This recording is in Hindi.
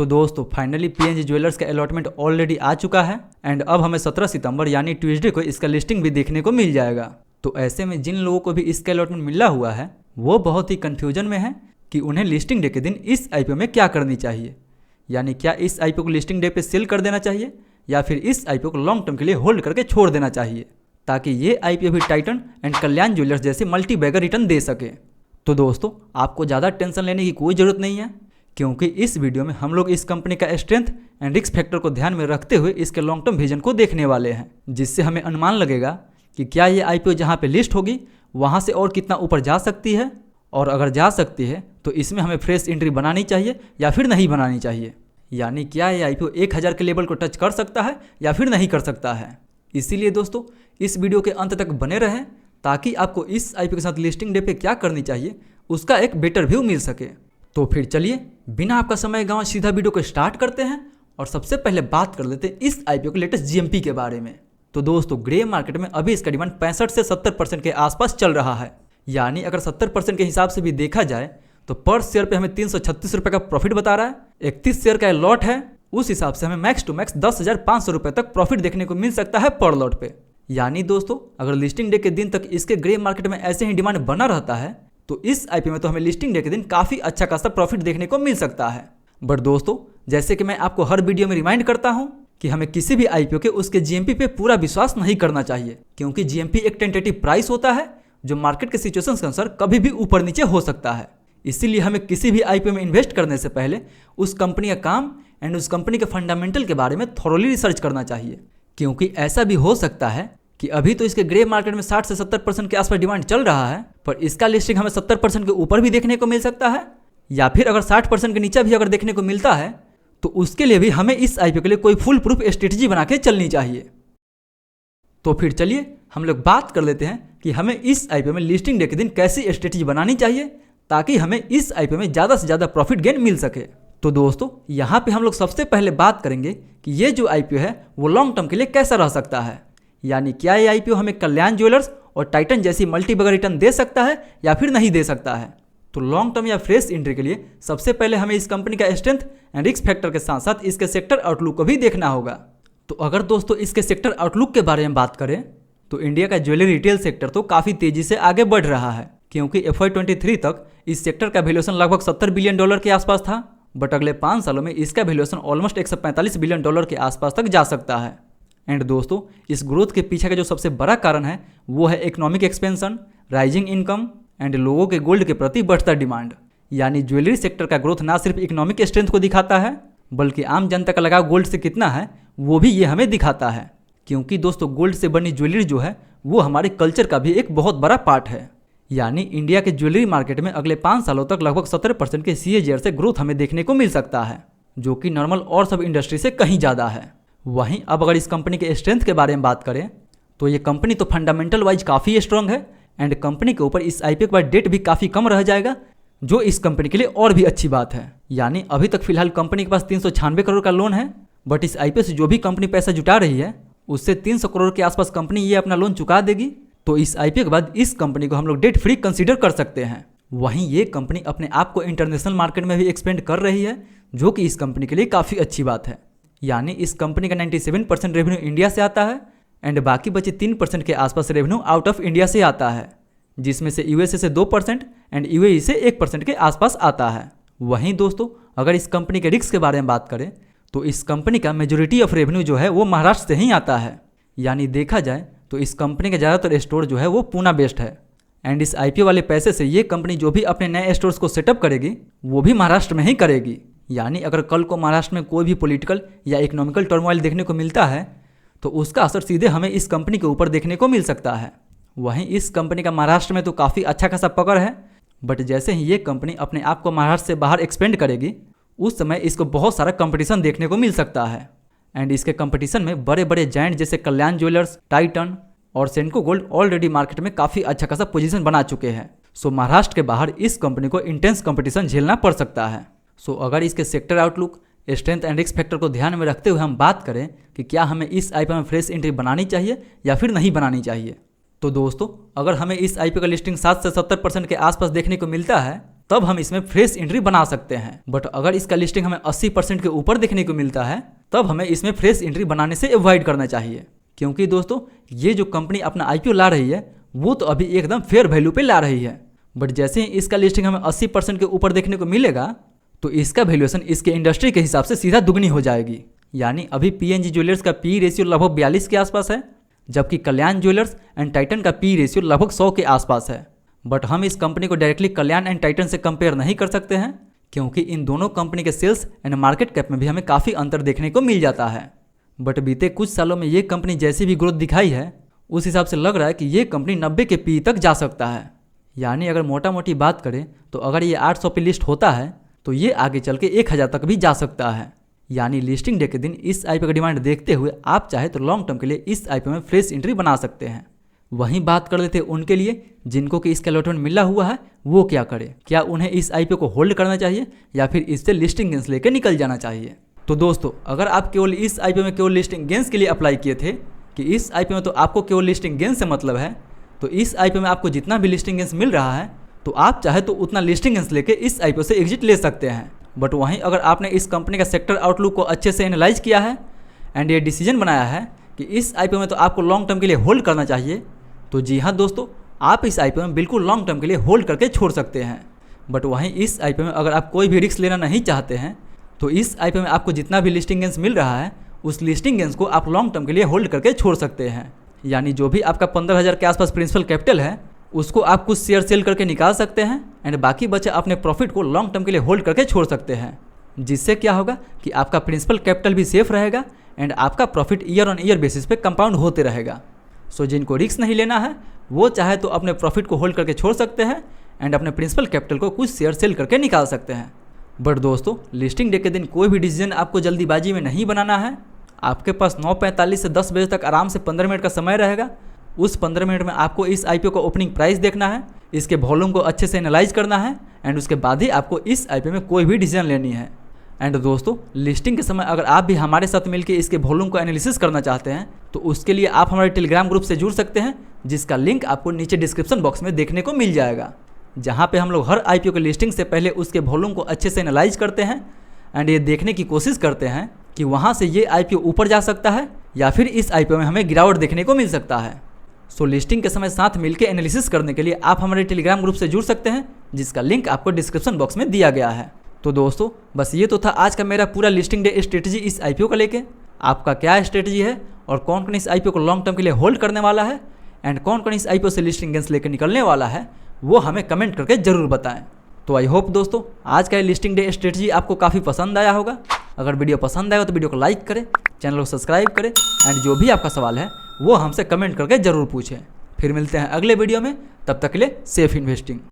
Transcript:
तो दोस्तों फाइनली पीएनजी ज्वेलर्स का अलॉटमेंट ऑलरेडी आ चुका है एंड अब हमें 17 सितंबर यानी ट्यूसडे को इसका लिस्टिंग भी देखने को मिल जाएगा। तो ऐसे में जिन लोगों को भी इसका अलॉटमेंट मिला हुआ है वो बहुत ही कंफ्यूजन में है कि उन्हें लिस्टिंग डे के दिन इस आईपीओ में क्या करनी चाहिए। यानी क्या इस आईपीओ को लिस्टिंग डे पे सेल कर देना चाहिए या फिर इस आईपीओ को लॉन्ग टर्म के लिए होल्ड करके छोड़ देना चाहिए ताकि ये आईपीओ भी टाइटन एंड कल्याण ज्वेलर्स जैसे मल्टी बैगर रिटर्न दे सके। तो दोस्तों आपको ज़्यादा टेंशन लेने की कोई ज़रूरत नहीं है, क्योंकि इस वीडियो में हम लोग इस कंपनी का स्ट्रेंथ एंड रिस्क फैक्टर को ध्यान में रखते हुए इसके लॉन्ग टर्म विजन को देखने वाले हैं, जिससे हमें अनुमान लगेगा कि क्या ये आईपीओ जहाँ पे लिस्ट होगी वहाँ से और कितना ऊपर जा सकती है, और अगर जा सकती है तो इसमें हमें फ्रेश एंट्री बनानी चाहिए या फिर नहीं बनानी चाहिए। यानी क्या ये आईपीओ 1000 के लेवल को टच कर सकता है या फिर नहीं कर सकता है। इसीलिए दोस्तों इस वीडियो के अंत तक बने रहें ताकि आपको इस आईपीओ के साथ लिस्टिंग डे पे क्या करनी चाहिए उसका एक बेटर व्यू मिल सके। तो फिर चलिए बिना आपका समय गंवाए सीधा वीडियो को स्टार्ट करते हैं और सबसे पहले बात कर लेते हैं इस आईपीओ के लेटेस्ट जीएमपी के बारे में। तो दोस्तों ग्रे मार्केट में अभी इसका डिमांड 65 से 70% के आसपास चल रहा है। यानी अगर 70% के हिसाब से भी देखा जाए तो पर शेयर पे हमें 336 रुपये का प्रॉफिट बता रहा है। 31 शेयर का लॉट है, उस हिसाब से हमें मैक्स टू मैक्स 10,500 रुपये तक प्रॉफिट देखने को मिल सकता है पर लॉट पे। यानी दोस्तों अगर लिस्टिंग डे के दिन तक इसके ग्रे मार्केट में ऐसे ही डिमांड बना रहता है तो इस आईपीओ में तो हमें लिस्टिंग डे के दिन काफ़ी अच्छा खासा प्रॉफिट देखने को मिल सकता है। बट दोस्तों जैसे कि मैं आपको हर वीडियो में रिमाइंड करता हूं कि हमें किसी भी आईपीओ के उसके जीएमपी पे पूरा विश्वास नहीं करना चाहिए, क्योंकि जीएमपी एक टेंटेटिव प्राइस होता है जो मार्केट के सिचुएशन के अनुसार कभी भी ऊपर नीचे हो सकता है। इसीलिए हमें किसी भी आईपीओ में इन्वेस्ट करने से पहले उस कंपनी का काम एंड उस कंपनी के फंडामेंटल के बारे में थॉरोली रिसर्च करना चाहिए, क्योंकि ऐसा भी हो सकता है कि अभी तो इसके ग्रे मार्केट में 60 से 70% के आसपास डिमांड चल रहा है, पर इसका लिस्टिंग हमें 70% के ऊपर भी देखने को मिल सकता है, या फिर अगर 60% के नीचे भी अगर देखने को मिलता है तो उसके लिए भी हमें इस आईपीओ के लिए कोई फुल प्रूफ स्ट्रेटजी बना के चलनी चाहिए। तो फिर चलिए हम लोग बात कर लेते हैं कि हमें इस आईपीओ में लिस्टिंग डे के दिन कैसी स्ट्रेटजी बनानी चाहिए ताकि हमें इस आईपीओ में ज़्यादा से ज़्यादा प्रॉफिट गेन मिल सके। तो दोस्तों यहाँ पे हम लोग सबसे पहले बात करेंगे कि ये जो आईपीओ है वो लॉन्ग टर्म के लिए कैसा रह सकता है। यानी क्या ये आईपीओ हमें कल्याण ज्वेलर्स और टाइटन जैसी मल्टी बैगर रिटर्न दे सकता है या फिर नहीं दे सकता है। तो लॉन्ग टर्म या फ्रेश एंट्री के लिए सबसे पहले हमें इस कंपनी का स्ट्रेंथ एंड रिस्क फैक्टर के साथ साथ इसके सेक्टर आउटलुक को भी देखना होगा। तो अगर दोस्तों इसके सेक्टर आउटलुक के बारे में बात करें तो इंडिया का ज्वेलरी रिटेल सेक्टर तो काफ़ी तेज़ी से आगे बढ़ रहा है, क्योंकि FY23 तक इस सेक्टर का वैल्यूएशन लगभग $70 बिलियन के आसपास था, बट अगले 5 सालों में इसका वैल्यूएशन ऑलमोस्ट $145 बिलियन के आसपास तक जा सकता है। एंड दोस्तों इस ग्रोथ के पीछे का जो सबसे बड़ा कारण है वो है economic expansion, rising income and लोगों के गोल्ड के प्रति बढ़ता डिमांड। यानी ज्वेलरी सेक्टर का ग्रोथ ना सिर्फ इकोनॉमिक स्ट्रेंथ को दिखाता है बल्कि आम जनता का लगाव गोल्ड से कितना है वो भी ये हमें दिखाता है, क्योंकि दोस्तों गोल्ड से बनी ज्वेलरी जो है वो हमारे कल्चर का भी एक बहुत बड़ा पार्ट है। यानी इंडिया के ज्वेलरी मार्केट में अगले 5 सालों तक लगभग 17% के CAGR से ग्रोथ हमें देखने को मिल सकता है, जो कि नॉर्मल और सब इंडस्ट्री से कहीं ज़्यादा है। वहीं अब अगर इस कंपनी के स्ट्रेंथ के बारे में बात करें तो ये कंपनी तो फंडामेंटल वाइज काफ़ी स्ट्रांग है एंड कंपनी के ऊपर इस आईपीओ के बाद डेट भी काफ़ी कम रह जाएगा, जो इस कंपनी के लिए और भी अच्छी बात है। यानी अभी तक फिलहाल कंपनी के पास 396 करोड़ का लोन है, बट इस आईपीओ से जो भी कंपनी पैसा जुटा रही है उससे 300 करोड़ के आसपास कंपनी ये अपना लोन चुका देगी। तो इस आईपीओ के बाद इस कंपनी को हम लोग डेट फ्री कंसीडर कर सकते हैं। वहीं ये कंपनी अपने आप को इंटरनेशनल मार्केट में भी एक्सपेंड कर रही है, जो कि इस कंपनी के लिए काफ़ी अच्छी बात है। यानी इस कंपनी का 97% रेवेन्यू इंडिया से आता है एंड बाकी बचे 3% के आसपास रेवेन्यू आउट ऑफ इंडिया से आता है, जिसमें से यूएसए से 2% एंड यूएई से 1% के आसपास आता है। वहीं दोस्तों अगर इस कंपनी के रिस्क के बारे में बात करें तो इस कंपनी का मेजोरिटी ऑफ रेवेन्यू जो है वो महाराष्ट्र से ही आता है। यानी देखा जाए तो इस कंपनी के ज़्यादातर स्टोर जो है वो पूना बेस्ड है एंड इस आईपीओ वाले पैसे से ये कंपनी जो भी अपने नए स्टोर्स को सेटअप करेगी वो भी महाराष्ट्र में ही करेगी। यानी अगर कल को महाराष्ट्र में कोई भी पॉलिटिकल या इकोनॉमिकल टर्मोइल देखने को मिलता है तो उसका असर सीधे हमें इस कंपनी के ऊपर देखने को मिल सकता है। वहीं इस कंपनी का महाराष्ट्र में तो काफ़ी अच्छा खासा पकड़ है, बट जैसे ही ये कंपनी अपने आप को महाराष्ट्र से बाहर एक्सपेंड करेगी उस समय इसको बहुत सारा कंपटीशन देखने को मिल सकता है एंड इसके कंपटीशन में बड़े बड़े जायंट जैसे कल्याण ज्वेलर्स, टाइटन और सेंको गोल्ड ऑलरेडी मार्केट में काफ़ी अच्छा खासा पोजीशन बना चुके हैं। सो महाराष्ट्र के बाहर इस कंपनी को इंटेंस कंपटीशन झेलना पड़ सकता है। सो अगर इसके sector outlook, strength and risk factor को ध्यान में रखते हुए हम बात करें कि क्या हमें इस आईपीओ में फ्रेश एंट्री बनानी चाहिए या फिर नहीं बनानी चाहिए, तो दोस्तों अगर हमें इस आईपीओ का लिस्टिंग 7 से 70% के आसपास देखने को मिलता है तब हम इसमें फ्रेश एंट्री बना सकते हैं। बट अगर इसका लिस्टिंग हमें 80% के ऊपर देखने को मिलता है तब हमें इसमें फ्रेश एंट्री बनाने से अवॉइड करना चाहिए, क्योंकि दोस्तों ये जो कंपनी अपना IPO ला रही है वो तो अभी एकदम फेयर वैल्यू पे ला रही है। बट जैसे ही इसका लिस्टिंग हमें 80% के ऊपर देखने को मिलेगा तो इसका वैल्यूएशन इसके इंडस्ट्री के हिसाब से सीधा दुगनी हो जाएगी। यानी अभी PNG ज्वेलर्स का PE रेशियो लगभग 42 के आसपास है, जबकि कल्याण ज्वेलर्स एंड टाइटन का PE रेशियो लगभग 100 के आसपास है। बट हम इस कंपनी को डायरेक्टली कल्याण एंड टाइटन से कंपेयर नहीं कर सकते हैं, क्योंकि इन दोनों कंपनी के सेल्स एंड मार्केट कैप में भी हमें काफ़ी अंतर देखने को मिल जाता है। बट बीते कुछ सालों में ये कंपनी जैसी भी ग्रोथ दिखाई है उस हिसाब से लग रहा है कि ये कंपनी 90 के PE तक जा सकता है। यानी अगर मोटा मोटी बात करें तो अगर ये 800 पे लिस्ट होता है तो ये आगे चल के 1000 तक भी जा सकता है। यानी लिस्टिंग डे के दिन इस IPO का डिमांड देखते हुए आप चाहे तो लॉन्ग टर्म के लिए इस IPO में फ्रेश एंट्री बना सकते हैं। वहीं बात कर लेते हैं उनके लिए जिनको कि इसका अलॉटमेंट मिला हुआ है वो क्या करे। क्या उन्हें इस IPO को होल्ड करना चाहिए या फिर इससे लिस्टिंग गेंस लेकर निकल जाना चाहिए। तो दोस्तों अगर आप केवल इस IPO में केवल लिस्टिंग गेंस के लिए अप्लाई किए थे कि इस IPO में तो आपको केवल लिस्टिंग गेंस से मतलब है, तो इस IPO में आपको जितना भी लिस्टिंग गेंस मिल रहा है तो आप चाहे तो उतना लिस्टिंग गेंस लेके इस IPO से एग्जिट ले सकते हैं। बट वहीं अगर आपने इस कंपनी का सेक्टर आउटलुक को अच्छे से एनालाइज किया है एंड ये डिसीजन बनाया है कि इस IPO में तो आपको लॉन्ग टर्म के लिए होल्ड करना चाहिए, तो जी हाँ दोस्तों आप इस IPO में बिल्कुल लॉन्ग टर्म के लिए होल्ड करके छोड़ सकते हैं। बट वहीं इस IPO में अगर आप कोई भी रिस्क लेना नहीं चाहते हैं तो इस IPO में आपको जितना भी लिस्टिंग गेंस मिल रहा है उस लिस्टिंग गेंस को आप लॉन्ग टर्म के लिए होल्ड करके छोड़ सकते हैं। यानी जो भी आपका 15,000 के आसपास प्रिंसिपल कैपिटल है उसको आप कुछ शेयर सेल करके निकाल सकते हैं एंड बाकी बचे अपने प्रॉफिट को लॉन्ग टर्म के लिए होल्ड करके छोड़ सकते हैं। जिससे क्या होगा कि आपका प्रिंसिपल कैपिटल भी सेफ रहेगा एंड आपका profit year on year basis पे कंपाउंड होते रहेगा। सो जिनको रिस्क नहीं लेना है वो चाहे तो अपने प्रॉफिट को होल्ड करके छोड़ सकते हैं एंड अपने प्रिंसिपल कैपिटल को कुछ शेयर सेल करके निकाल सकते हैं। बट दोस्तों लिस्टिंग डे के दिन कोई भी डिसीजन आपको जल्दीबाजी में नहीं बनाना है। आपके पास 9:45 से 10 बजे तक आराम से 15 मिनट का समय रहेगा। उस 15 मिनट में आपको इस IPO का ओपनिंग प्राइस देखना है, इसके वॉल्यूम को अच्छे से एनालाइज करना है एंड उसके बाद ही आपको इस IPO में कोई भी डिसीजन लेनी है। एंड दोस्तों लिस्टिंग के समय अगर आप भी हमारे साथ मिलकर इसके वॉल्यूम को एनालिसिस करना चाहते हैं तो उसके लिए आप हमारे टेलीग्राम ग्रुप से जुड़ सकते हैं, जिसका लिंक आपको नीचे डिस्क्रिप्शन बॉक्स में देखने को मिल जाएगा, जहाँ पे हम लोग हर IPO के लिस्टिंग से पहले उसके वॉल्यूम को अच्छे से एनालाइज करते हैं एंड ये देखने की कोशिश करते हैं कि वहाँ से ये IPO ऊपर जा सकता है या फिर इस IPO में हमें गिरावट देखने को मिल सकता है। सो लिस्टिंग के समय साथ मिलकर एनालिसिस करने के लिए आप हमारे टेलीग्राम ग्रुप से जुड़ सकते हैं, जिसका लिंक आपको डिस्क्रिप्शन बॉक्स में दिया गया है। तो दोस्तों बस ये तो था आज का मेरा पूरा लिस्टिंग डे स्ट्रेटजी इस IPO को लेके। आपका क्या स्ट्रेटजी है और कौन कौन इस IPO को लॉन्ग टर्म के लिए होल्ड करने वाला है एंड कौन कौन इस IPO से लिस्टिंग गेंस लेकर निकलने वाला है वो हमें कमेंट करके ज़रूर बताएं। तो आई होप दोस्तों आज का ये लिस्टिंग डे स्ट्रेटजी आपको काफ़ी पसंद आया होगा। अगर वीडियो पसंद आएगा तो वीडियो को लाइक करें, चैनल को सब्सक्राइब करें एंड जो भी आपका सवाल है वो हमसे कमेंट करके ज़रूर पूछें। फिर मिलते हैं अगले वीडियो में, तब तक के लिए सेफ इन्वेस्टिंग।